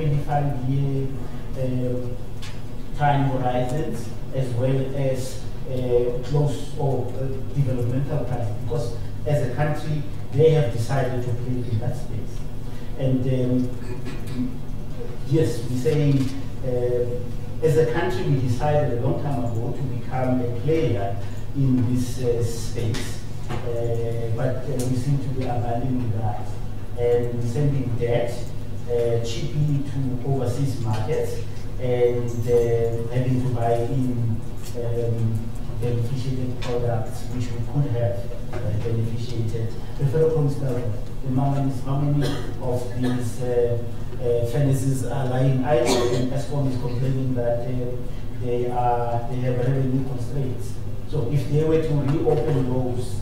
25-year time horizons as well as close or developmental pricing, because as a country they have decided to play in that space. And yes, we're saying as a country we decided a long time ago to become a player in this space, but we seem to be abandoning that and sending debt cheaply to overseas markets and having to buy in beneficiated products which we could have beneficiated. The federal provincial demand is how many of these furnaces are lying idle, and ESCOM is complaining that they have revenue constraints. So if they were to reopen those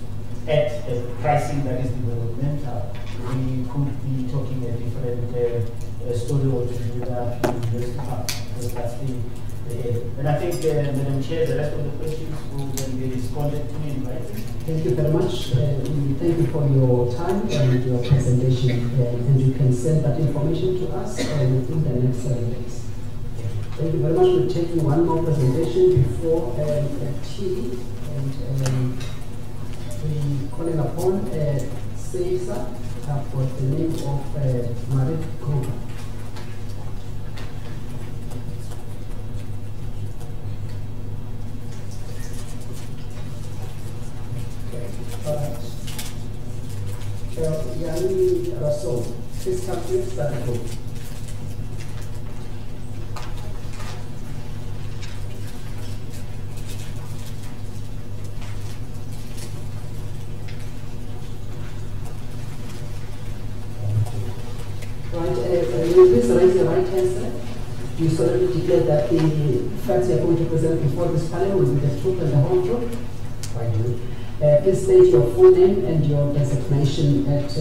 at a pricing that is developmental, we could be talking a different story altogether in years to come. So that's and I think, Madam Chair, the rest of the questions will then be responded to in writing. Thank you very much. Thank you for your time and your presentation. And you can send that information to us within the next 7 days. Thank you very much. We're taking one more presentation before tea. And we're calling upon Cesar for the name of Marie Kruger. Yani Rasul, please come to start the group. Right, please raise your right hand, sir. You solemnly declare that the facts you are going to present before this panel will be the truth and the whole truth? I do. Please state your full name and your designation at.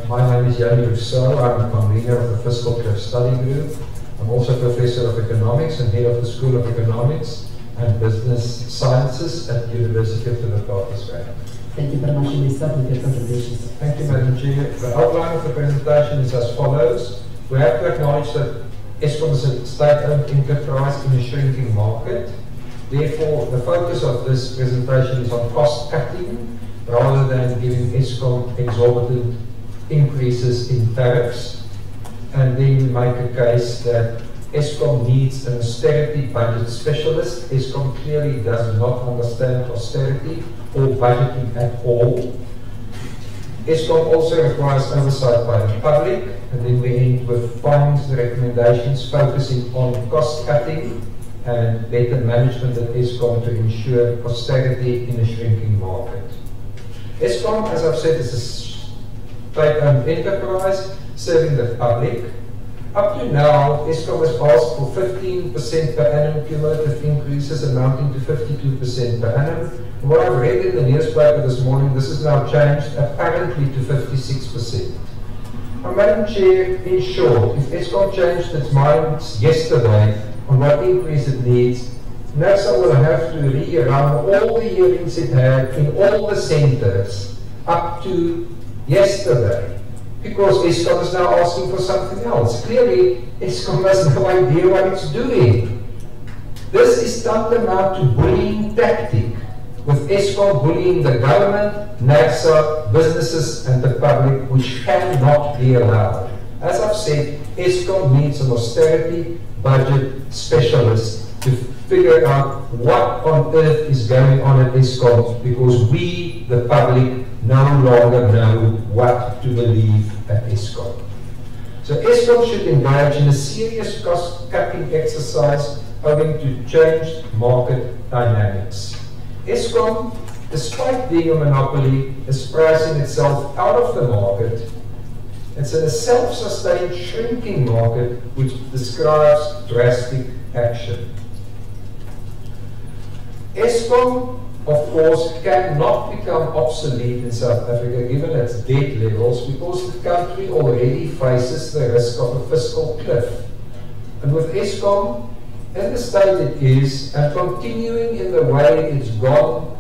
My name is Yanni Rousseau. I'm the convener of the Fiscal Cliff Study Group. I'm also Professor of Economics and Head of the School of Economics and Business Sciences at the University of the Witwatersrand. Thank you very much. You may start with your presentations. Thank you, Madam Chair. The outline of the presentation is as follows. We have to acknowledge that ESCOM is a state-owned enterprise in a shrinking market. Therefore, the focus of this presentation is on cost cutting rather than giving ESCOM exorbitant increases in tariffs. And then we make a case that ESCOM needs an austerity budget specialist. ESCOM clearly does not understand austerity or budgeting at all. ESCOM also requires oversight by the public. And then we end with findings and recommendations focusing on cost cutting and better management at ESCOM to ensure austerity in a shrinking market. ESCOM, as I've said, is a state-owned enterprise serving the public. Up to now, ESCOM has asked for 15% per annum cumulative increases amounting to 52% per annum. And what I've read in the newspaper this morning, this is now changed apparently to 56%. Now, Madam Chair, in short, if ESCOM changed its mind yesterday on what increase it needs, Nersa will have to rerun all the hearings it had in all the centres up to yesterday, because ESCOM is now asking for something else. Clearly, ESCOM has no idea what it's doing. This is tantamount to bullying tactic, with ESCOM bullying the government, Nersa, businesses and the public, which cannot be allowed. As I've said, ESCOM needs an austerity budget specialist to figure out what on earth is going on at ESCOM, because we, the public, no longer know what to believe at ESCOM. So ESCOM should engage in a serious cost-cutting exercise owing to changed market dynamics. ESCOM, despite being a monopoly, is pricing itself out of the market. It's in a self-sustained shrinking market which describes drastic action. ESCOM, of course, cannot become obsolete in South Africa given its debt levels, because the country already faces the risk of a fiscal cliff. And with ESCOM in the state it is, and continuing in the way it's gone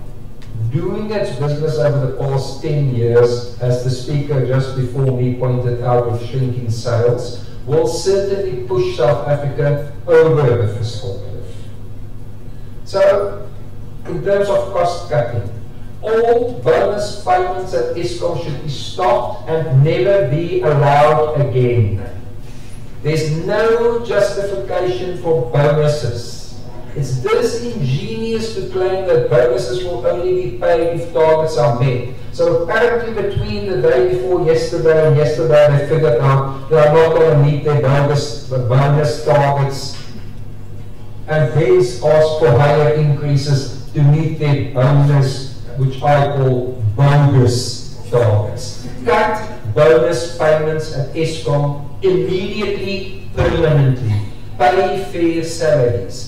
doing its business over the past 10 years, as the speaker just before me pointed out, with shrinking sales, will certainly push South Africa over the fiscal cliff. So, in terms of cost cutting, all bonus payments at Eskom should be stopped and never be allowed again. There's no justification for bonuses. It's disingenuous to claim that bonuses will only be paid if targets are met. So apparently between the day before yesterday and yesterday they figured out they are not going to meet their bonus targets, and hence asked for higher increases to meet their bonus, which I call bogus targets. Cut bonus payments at Eskom immediately, permanently. Pay fair salaries.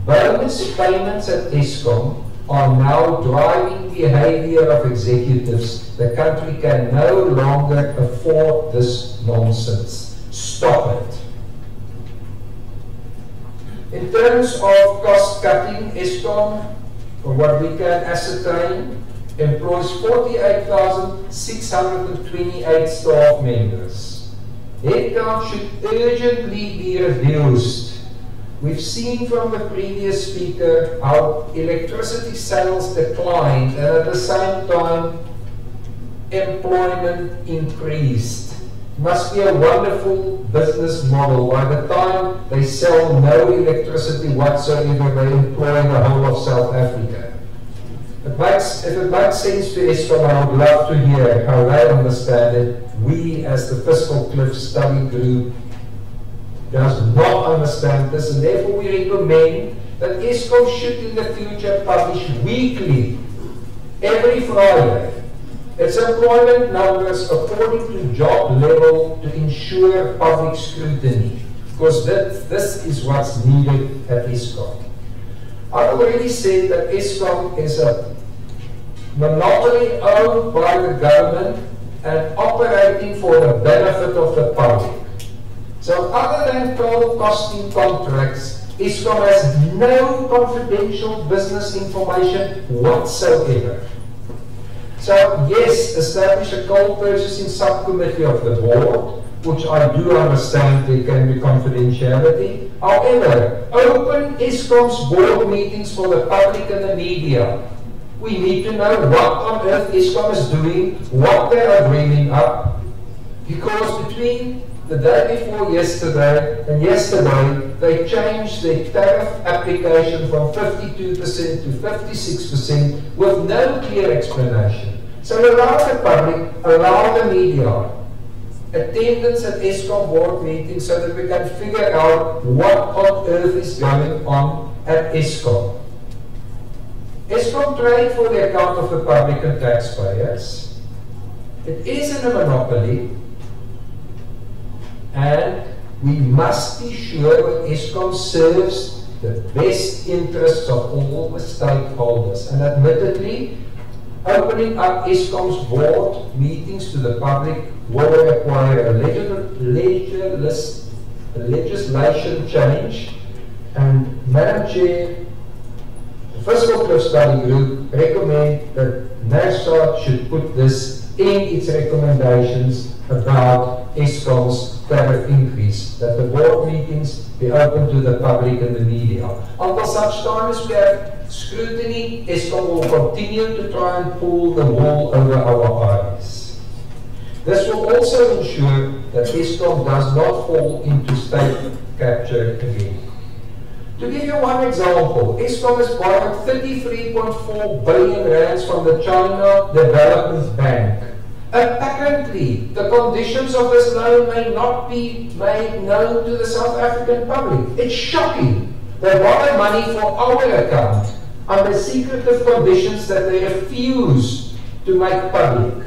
Bonus payments at Eskom are now driving behavior of executives. The country can no longer afford this nonsense. Stop it. In terms of cost cutting, Eskom, for what we can ascertain, employs 48,628 staff members. Headcount should urgently be reduced. We've seen from the previous speaker how electricity sales declined and at the same time employment increased. Must be a wonderful business model. By the time they sell no electricity whatsoever, they employ the whole of South Africa. If it makes sense to Eskom, I would love to hear how they understand it. We, as the Fiscal Cliff Study Group, does not understand this, and therefore we recommend that Eskom should in the future publish weekly, every Friday, its employment numbers according to job level to ensure public scrutiny, because this is what's needed at Eskom. I've already said that Eskom is a monopoly owned by the government and operating for the benefit of the public. So other than toll costing contracts, Eskom has no confidential business information whatsoever. So yes, establish a coal purchasing subcommittee of the board, which I do understand there can be confidentiality. However, open Eskom's board meetings for the public and the media. We need to know what on earth Eskom is doing, what they are dreaming up, because between the day before yesterday and yesterday, they changed their tariff application from 52% to 56% with no clear explanation. So allow the public, allow the media attendance at Eskom board meetings so that we can figure out what on earth is going on at Eskom. Eskom trade for the account of the public and taxpayers. It isn't a monopoly, and we must be sure that Eskom serves the best interests of all the stakeholders. And admittedly, opening up Eskom's board meetings to the public will require a legislation change. And Madam Chair, the Fiscal Cliff Study Group recommend that Nersa should put this in its recommendations about Eskom's tariff increase, that the board meetings be open to the public and the media. Until such time as we have scrutiny, Eskom will continue to try and pull the wool over our eyes. This will also ensure that Eskom does not fall into state capture again. To give you one example, Eskom has borrowed 33.4 billion rands from the China Development Bank. Apparently, the conditions of this loan may not be made known to the South African public. It's shocking. They borrow money for our account under secretive conditions that they refuse to make public.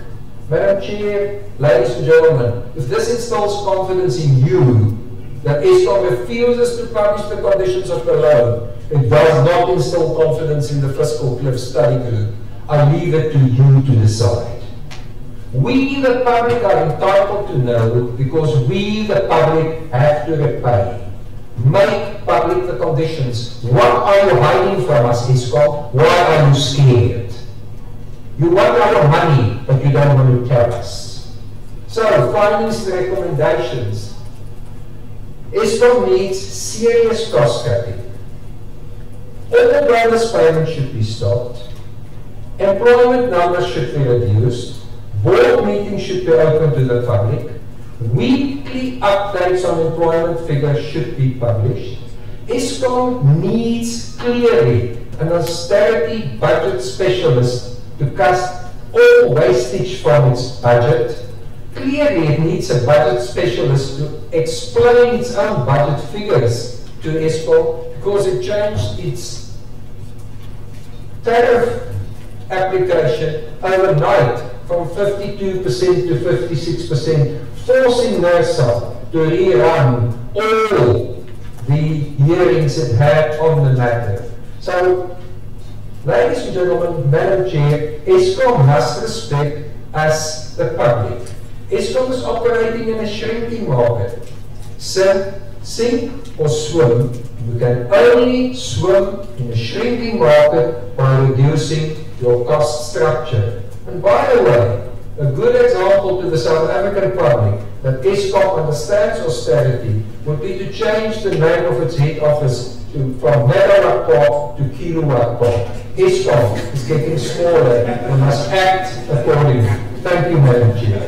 Madam Chair, ladies and gentlemen, if this instills confidence in you, that Eskom refuses to publish the conditions of the loan, it does not instill confidence in the Fiscal Cliff Study Group. I leave it to you to decide. We, the public, are entitled to know because we, the public, have to repay. Make public the conditions. What are you hiding from us, Eskom? Why are you scared? You want our money, but you don't want to tell us. So, finance recommendations. Eskom needs serious cost cutting. All bonus payments should be stopped. Employment numbers should be reduced. Board meetings should be open to the public. Weekly updates on employment figures should be published. Eskom needs clearly an austerity budget specialist to cut all wastage from its budget. Clearly, it needs a budget specialist to explain its own budget figures to Eskom, because it changed its tariff application overnight from 52% to 56%, forcing Nersa to rerun all the hearings it had on the matter. So, ladies and gentlemen, Madam Chair, Eskom must respect us, the public. Eskom is operating in a shrinking market. Sink or swim, you can only swim in a shrinking market by reducing your cost structure. And by the way, a good example to the South African public that Eskom understands austerity would be to change the name of its head office from Meadowlark Park to Kilowatt Park. Eskom is getting smaller and must act accordingly. Thank you, Madam Chair.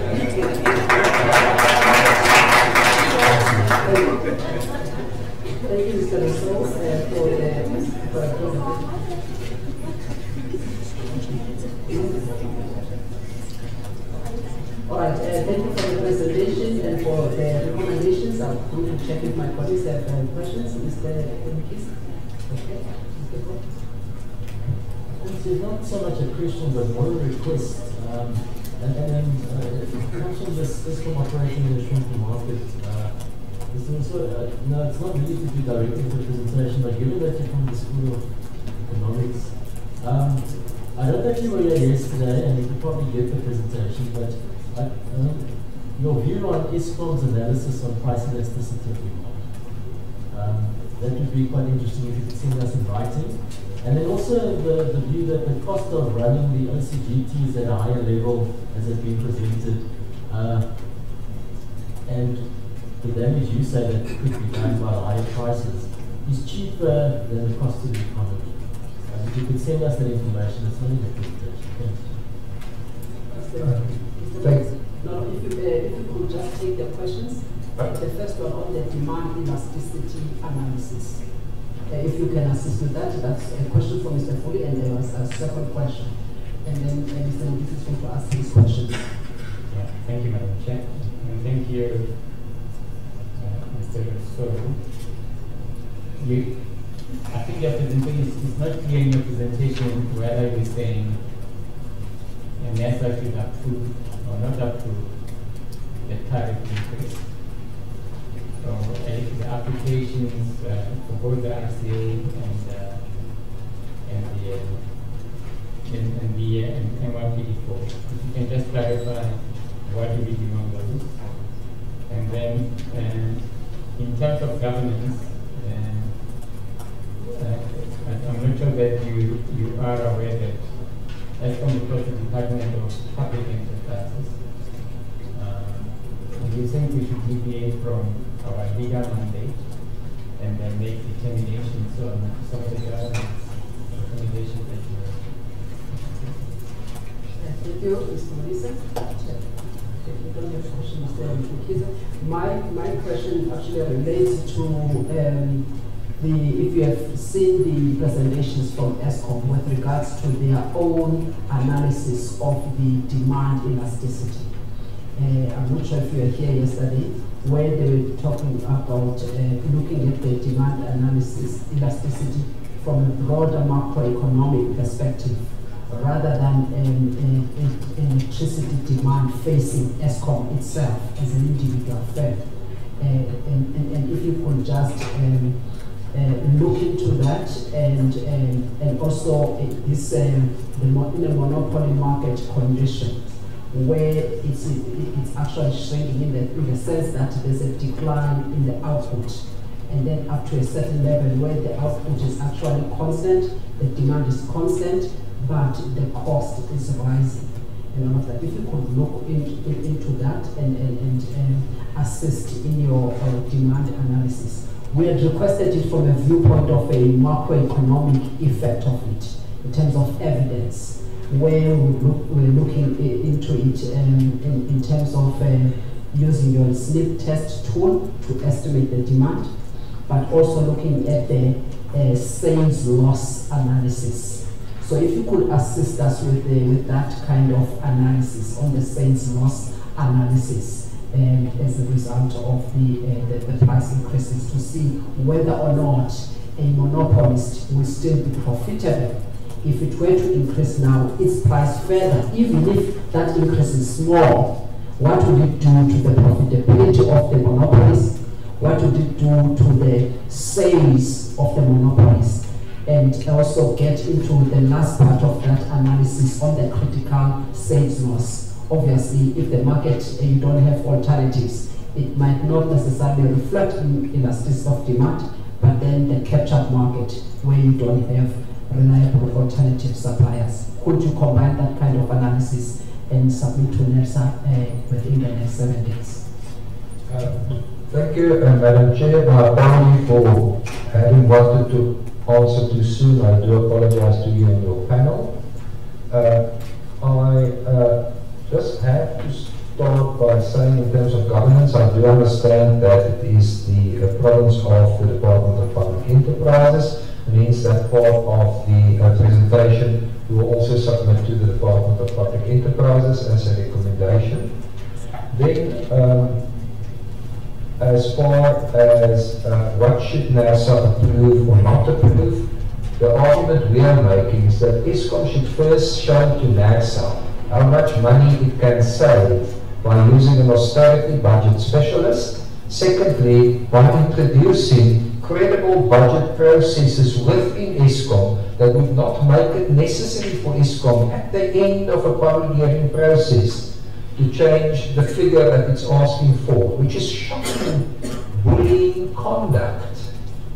Thank you, Mr. Resource, for the all right, thank you for the presentation and for the recommendations. I'm going to check if my colleagues have questions. Mr. Nkis? Okay. It's not so much a question, but more a request. And it comes from this Eskom operating in a shrinking market. It's also, no, it's not really to do directly with the presentation, but given that you're from the School of Economics, I don't think you were here yesterday, and you could probably get the presentation, but your view on Eskom's analysis on price elasticity of demand. That would be quite interesting if you could send us in writing. And then also the view that the cost of running the OCGT is at a higher level as it's been presented. And the damage you say that could be done by higher prices is cheaper than the cost of the economy. If you could send us that information, it's not in the presentation. Thanks. No, if you could just take the questions. The first one on the demand elasticity analysis. If you can assist with that, that's a question for Mr. Foley, and there was a second question. And then Mr. Nkis is going to ask his questions. Yeah, thank you, Madam Chair. And thank you, Mr. Soro. I think your presentation is not clear in your presentation whether you're saying Nersa should approve or not approve the tariff increase. So the applications for both the RCA and MYPD for, if you can just clarify what do we do on those. And then in terms of governance, I'm not sure that you are aware that Eskom is the Department of Public Enterprises. Do you think we should deviate from our legal mandate and then make determinations on some of the governance recommendations that you have? Thank you, Mr. Melissa. My question actually relates to if you have seen the presentations from Eskom with regards to their own analysis of the demand elasticity. I'm not sure if you were here yesterday, where they were talking about looking at the demand analysis elasticity from a broader macroeconomic perspective, rather than electricity demand facing Eskom itself as an individual firm. And if you could just look into that, and also this in a monopoly market condition, where it's actually shrinking in the sense that there's a decline in the output, and then up to a certain level where the output is actually constant, the demand is constant, but the cost is rising. And all of that. If you could look into that and assist in your demand analysis. We had requested it from a viewpoint of a macroeconomic effect of it, in terms of evidence, where we're looking into it in terms of using your SNP test tool to estimate the demand, but also looking at the sales loss analysis. So if you could assist us with that kind of analysis on the sales loss analysis as a result of the price increases, to see whether or not a monopolist will still be profitable if it were to increase now its price further, even if that increase is small. What would it do to the profitability of the monopolist? What would it do to the sales of the monopolist? And also get into the last part of that analysis on the critical sales loss. Obviously, if the market, you don't have alternatives, it might not necessarily reflect in elasticity of demand, but then the captured market where you don't have reliable alternative suppliers. Could you combine that kind of analysis and submit to Nersa within the next 7 days? Thank you, Madam Chair. My apology for having wanted to answer too soon. I do apologize to you and your panel. I just have to start by saying, in terms of governance, I do understand that it is the province of the Department of Public Enterprises, and hence that part of the presentation we will also submit to the Department of Public Enterprises as a recommendation. Then, as far as what should Nersa approve or not approve, the argument we are making is that Eskom should first show to Nersa how much money it can save by using an austerity budget specialist. Secondly, by introducing credible budget processes within Eskom that would not make it necessary for Eskom at the end of a public hearing process to change the figure that it's asking for, which is shocking bullying conduct.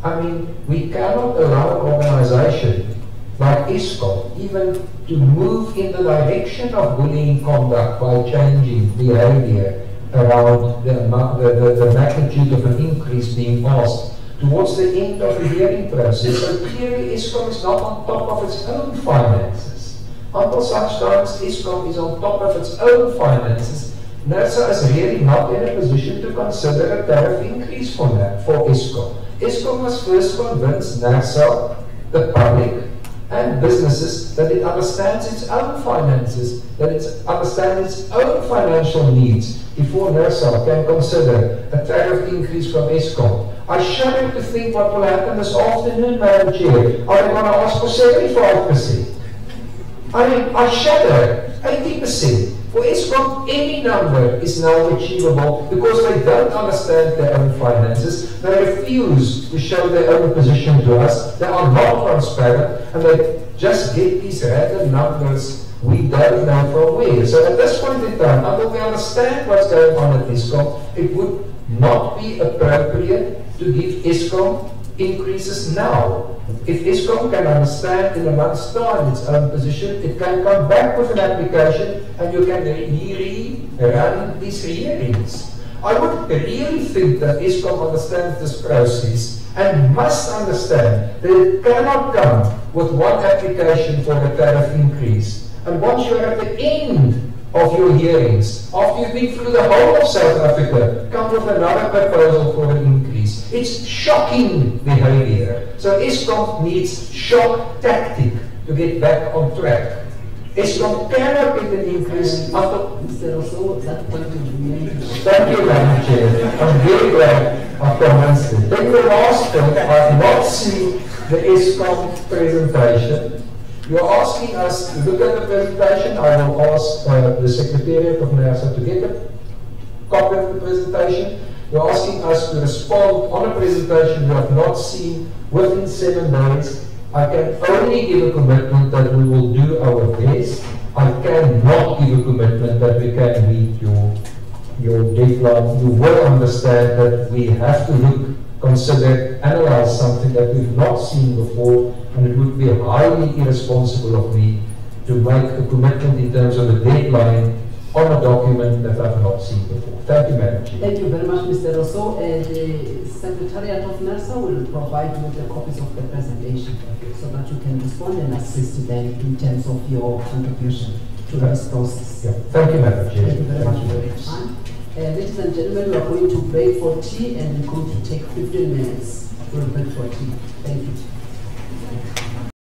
I mean, we cannot allow an organization like Eskom even to move in the direction of bullying conduct by changing behavior around the magnitude of an increase being asked towards the end of the hearing process. So clearly Eskom is not on top of its own finances. Until such times Eskom is on top of its own finances, Nersa is really not in a position to consider a tariff increase for Eskom. Eskom must first convince Nersa, the public, and businesses that it understands its own finances, that it understands its own financial needs before Nersa can consider a tariff increase from Eskom. I shudder to think what will happen this afternoon, Madam Chair. Are they going to ask for 75%? I mean, I shudder. 80%. For Eskom, any number is now achievable because they don't understand their own finances. They refuse to show their own position to us. They are not transparent, and they just get these random numbers we don't know from where. So at this point in time, until we understand what's going on at Eskom, it would not be appropriate to give Eskom increases now. If Eskom can understand in a month's time its own position, it can come back with an application and you can rerun these hearings. I would really think that Eskom understands this process and must understand that it cannot come with one application for a tariff increase. And once you're at the end of your hearings, after you've been through the whole of South Africa, come with another proposal for an increase. It's shocking behavior. So Eskom needs shock tactic to get back on track. Eskom cannot get an increase after... Thank you, Madam Chair. I'm very glad I've convinced it. Then the last point, I've not seen the Eskom presentation. You're asking us to look at the presentation. I will ask the Secretariat of Nersa to get a copy of the presentation. You're asking us to respond on a presentation you have not seen within 7 days. I can only give a commitment that we will do our best. I cannot give a commitment that we can meet your deadline. You will understand that we have to look, consider, analyze something that we've not seen before, and it would be highly irresponsible of me to make a commitment in terms of a deadline on a document that I've not seen before. Thank you, Madam Chair. Thank you very much, Mr. Rosso. And the Secretariat of Nersa will provide you with the copies of the presentation so that you can respond and assist them in terms of your contribution to this process. Yeah. Thank you, Madam Chair. Thank you very much for your time. Ladies and gentlemen, we are going to break for tea and we're going to take 15 minutes. We'll break for tea. Thank you.